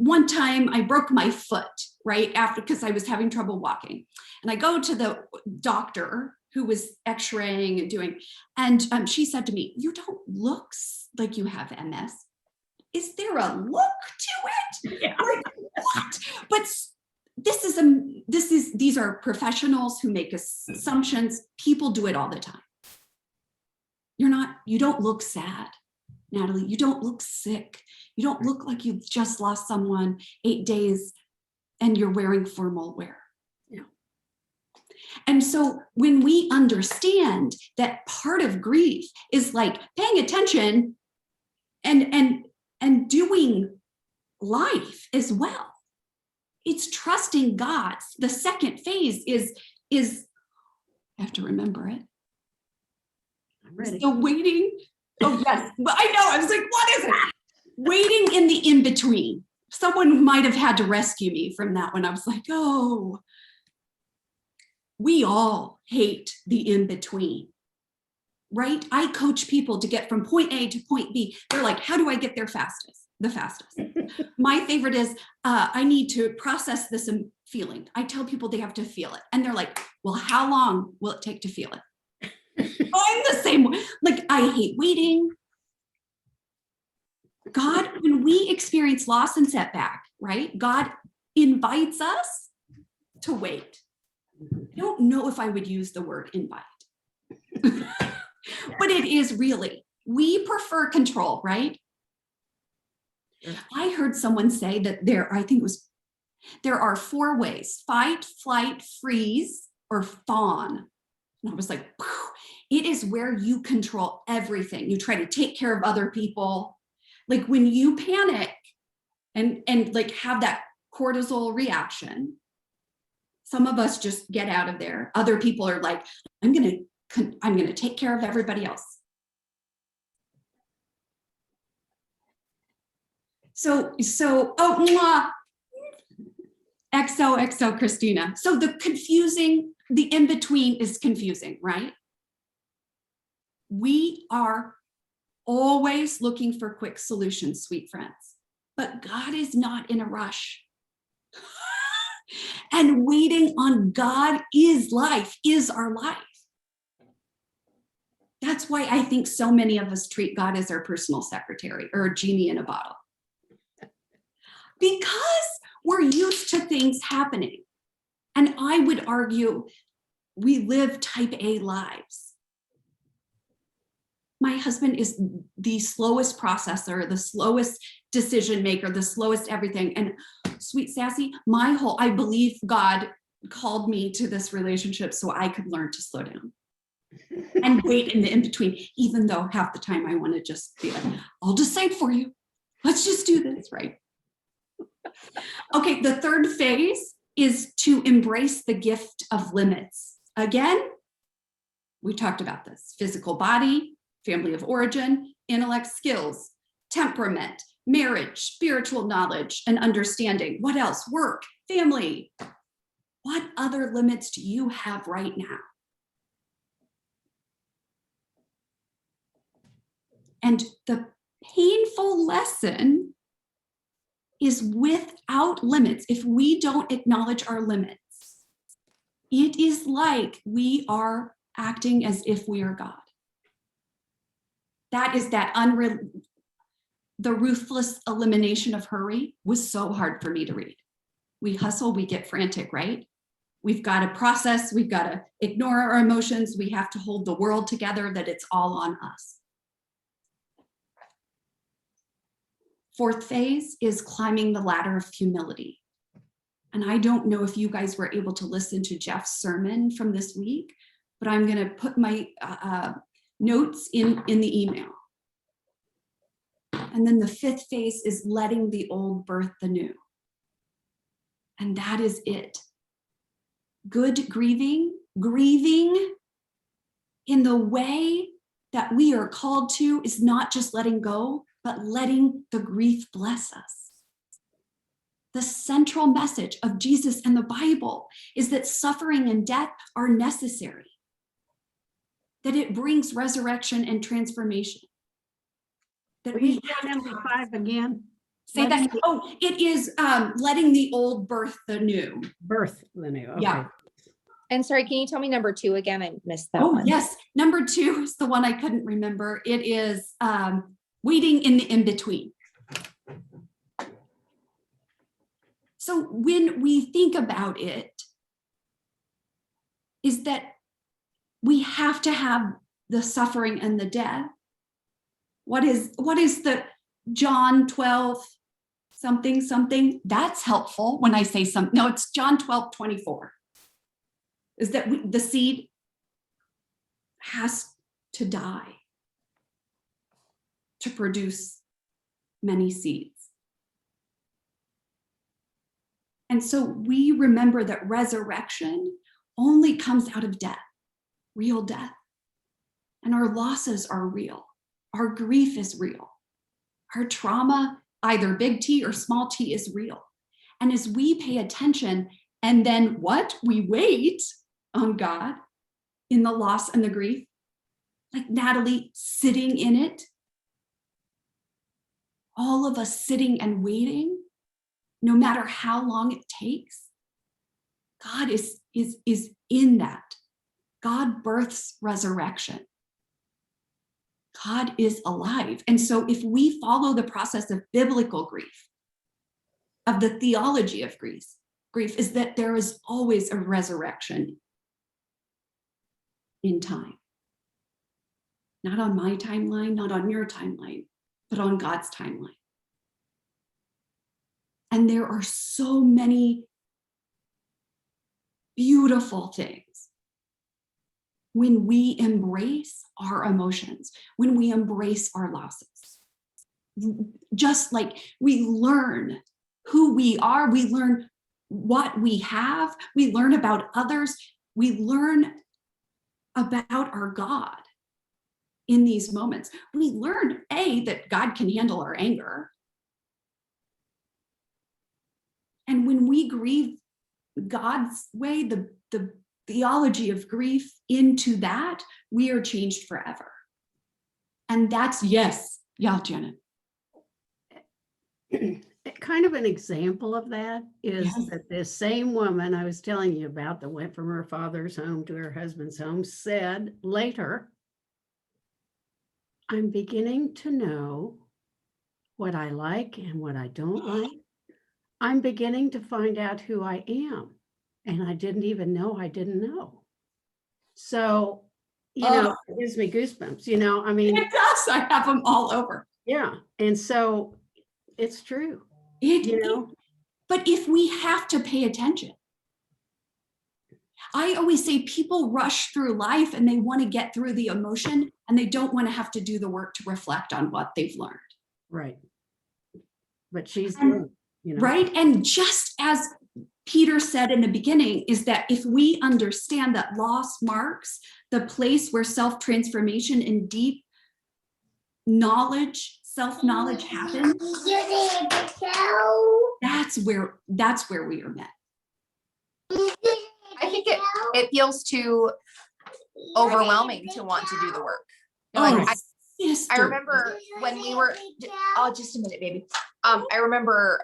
one time I broke my foot, right? Because I was having trouble walking. And I go to the doctor who was x-raying and doing, and she said to me, you don't look like you have MS. Is there a look to it? Yeah. Like, what? But these are professionals who make assumptions. People do it all the time. You don't look sad, Natalie. You don't look sick. You don't look like you've just lost someone 8 days and you're wearing formal wear. Yeah. And so when we understand that part of grief is like paying attention and doing life as well, it's trusting God. The second phase is I have to remember it. I'm ready. So waiting. Oh yes, but I know. I was like, what is it? Waiting in the in-between. Someone might have had to rescue me from that one. I was like, oh, we all hate the in-between, right? I coach people to get from point A to point B. They're like, how do I get there the fastest? My favorite is, I need to process this feeling. I tell people they have to feel it. And they're like, well, how long will it take to feel it? I'm the same way. Like, I hate waiting. God, when we experience loss and setback, right? God invites us to wait. I don't know if I would use the word invite, but it is really, we prefer control, right? I heard someone say that there are 4 ways: fight, flight, freeze, or fawn. And I was like, it is where you control everything. You try to take care of other people. Like when you panic and like have that cortisol reaction, some of us just get out of there. Other people are like, I'm gonna take care of everybody else. So oh, XOXO Christina. So the in-between is confusing, right? We are always looking for quick solutions, sweet friends, but God is not in a rush. And waiting on God is life, is our life. That's why I think so many of us treat God as our personal secretary or a genie in a bottle. Because we're used to things happening. And I would argue we live type A lives. My husband is the slowest processor, the slowest decision maker, the slowest everything. And sweet Sassy, I believe God called me to this relationship so I could learn to slow down and wait in the in-between, even though half the time I want to just be like, I'll decide for you. Let's just do this, right? Okay, the third phase is to embrace the gift of limits. Again, we talked about this: physical body, family of origin, intellect, skills, temperament, marriage, spiritual knowledge, and understanding. What else? Work, family. What other limits do you have right now? And the painful lesson is without limits. If we don't acknowledge our limits, it is like we are acting as if we are God. That is the ruthless elimination of hurry was so hard for me to read. We hustle, we get frantic, right? We've got to process, we've got to ignore our emotions, we have to hold the world together, that it's all on us. Fourth phase is climbing the ladder of humility. And I don't know if you guys were able to listen to Jeff's sermon from this week, but I'm going to put my notes in the email. And then the fifth phase is letting the old birth the new. And that is it. Good grieving in the way that we are called to is not just letting go, but letting the grief bless us. The central message of Jesus and the Bible is that suffering and death are necessary, that it brings resurrection and transformation. That Will you say number 5 again? Say that. Oh, it is letting the old birth the new. Birth the new. Okay. Yeah. And sorry, can you tell me number 2 again? I missed that Oh, one. yes. Number 2 is the one I couldn't remember. It is waiting in the in-between. So when we think about it, is that we have to have the suffering and the death. What is the John 12 something? That's helpful when I say something. No, it's John 12:24. Is that the seed has to die to produce many seeds. And so we remember that resurrection only comes out of death, real death. And our losses are real. Our grief is real. Our trauma, either big T or small t, is real. And as we pay attention, and then what? We wait on God in the loss and the grief, like Natalie sitting in it, all of us sitting and waiting, no matter how long it takes. God is in that. God births resurrection. God is alive. And so if we follow the process of biblical grief, of the theology of grief is that there is always a resurrection in time. Not on my timeline, not on your timeline, but on God's timeline. And there are so many beautiful things when we embrace our emotions, when we embrace our losses. Just like we learn who we are, we learn what we have, we learn about others, we learn about our God in these moments. We learn, that God can handle our anger. And when we grieve God's way, the theology of grief into that, we are changed forever. And that's, yes. Yeah, Janet. Kind of an example of that is Yes. that this same woman I was telling you about that went from her father's home to her husband's home said later, I'm beginning to know what I like and what I don't like. I'm beginning to find out who I am. And I didn't even know I didn't know. So, it gives me goosebumps, I mean. It does. I have them all over. Yeah. And so it's true, But if we have to pay attention, I always say people rush through life and they want to get through the emotion and they don't want to have to do the work to reflect on what they've learned. Right. But she's doing, Right. And just as Peter said in the beginning, is that if we understand that loss marks the place where self-transformation and deep knowledge, self-knowledge happens, that's where we are met. I think it feels too overwhelming to want to do the work. I remember when we were, just a minute, baby. I remember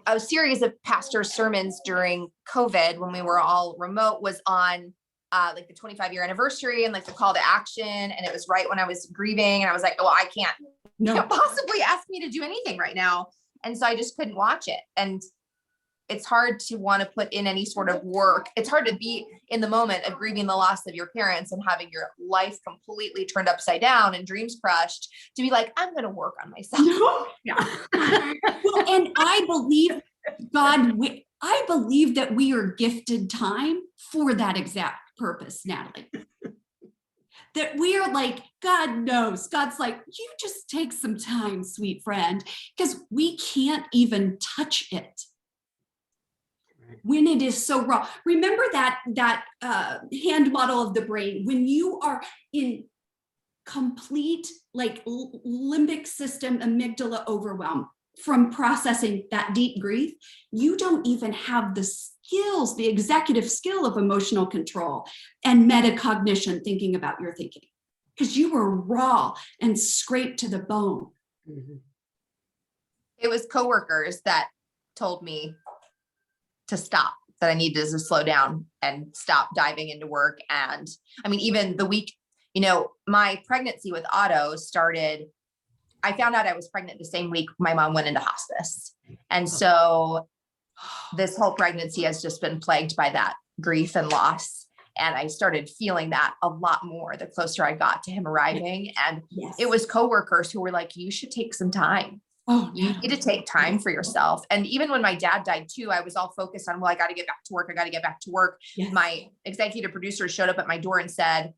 a series of pastor sermons during COVID when we were all remote was on like the 25-year anniversary and like the call to action. And it was right when I was grieving and I was like, well, I can't possibly ask me to do anything right now. And so I just couldn't watch it. And it's hard to want to put in any sort of work. It's hard to be in the moment of grieving the loss of your parents and having your life completely turned upside down and dreams crushed to be like, I'm going to work on myself. Well, and I believe that we are gifted time for that exact purpose, Natalie. That we are like, God knows, God's like, you just take some time, sweet friend, because we can't even touch it when it is so raw. Remember that hand model of the brain, when you are in complete like limbic system amygdala overwhelm from processing that deep grief, you don't even have the skills, the executive skill of emotional control and metacognition, thinking about your thinking, because you were raw and scraped to the bone. Mhm. It was coworkers that told me to stop, that I needed to slow down and stop diving into work. And I mean, even the week, my pregnancy with Otto started, I found out I was pregnant the same week my mom went into hospice. And so this whole pregnancy has just been plagued by that grief and loss. And I started feeling that a lot more the closer I got to him arriving. And it was coworkers who were like, you should take some time. Oh, You need to take time for yourself. And even when my dad died too, I was all focused on, well, I got to get back to work. I got to get back to work. yes. My executive producer showed up at my door and said,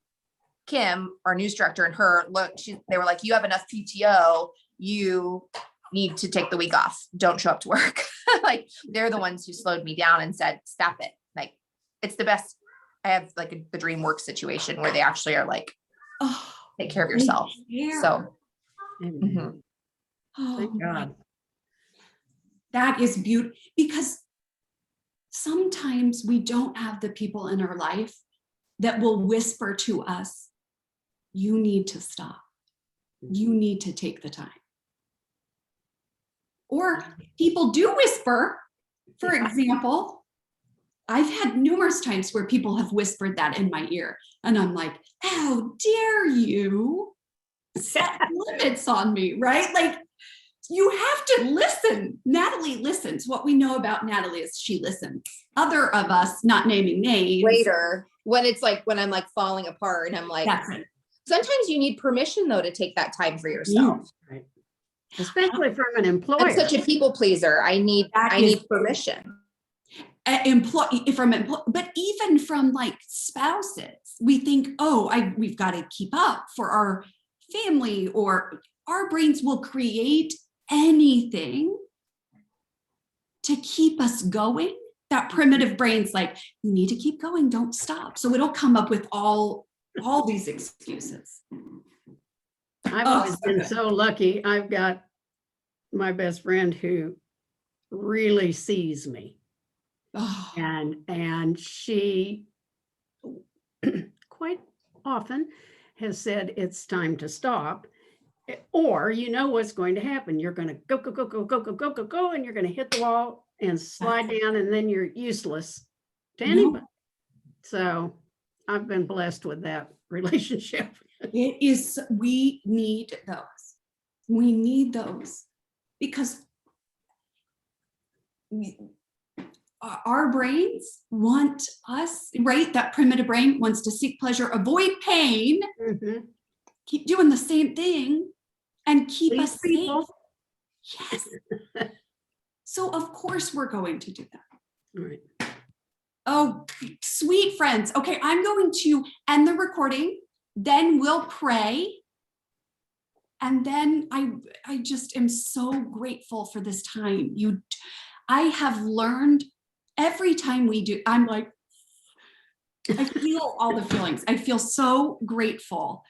Kim, our news director, and her, look, they were like, you have enough PTO. You need to take the week off. Don't show up to work. Like, they're the ones who slowed me down and said, stop it. Like, it's the best. I have like the dream work situation where they actually are like, take care of yourself. So, Amen. Thank God. That is beautiful, because sometimes we don't have the people in our life that will whisper to us, you need to stop. You need to take the time. Or people do whisper. For example, I've had numerous times where people have whispered that in my ear, and I'm like, how dare you set limits on me, right? Like, you have to listen. Natalie listens. What we know about Natalie is she listens. Other of us, not naming names. later, when it's like, when I'm like falling apart and I'm like, That's it. sometimes you need permission though to take that time for yourself. Right. Especially from an employer. I'm such a people pleaser. I need permission. But even from like spouses, we think, we've got to keep up for our family, or our brains will create anything to keep us going. That primitive brain's like, you need to keep going, don't stop. So it'll come up with all these excuses. I've always been so lucky. I've got my best friend who really sees me. Oh, And she quite often has said it's time to stop, or what's going to happen. You're going to go, and you're going to hit the wall and slide down, and then you're useless to anybody. So I've been blessed with that relationship. it is, we need those. We need those because our brains want us, right? That primitive brain wants to seek pleasure, avoid pain, keep doing the same thing, and keep Please us people. safe. Yes. So of course we're going to do that. All right. Oh, sweet friends. Okay, I'm going to end the recording. Then we'll pray. And then I just am so grateful for this time. I have learned every time we do, I'm like, I feel all the feelings. I feel so grateful.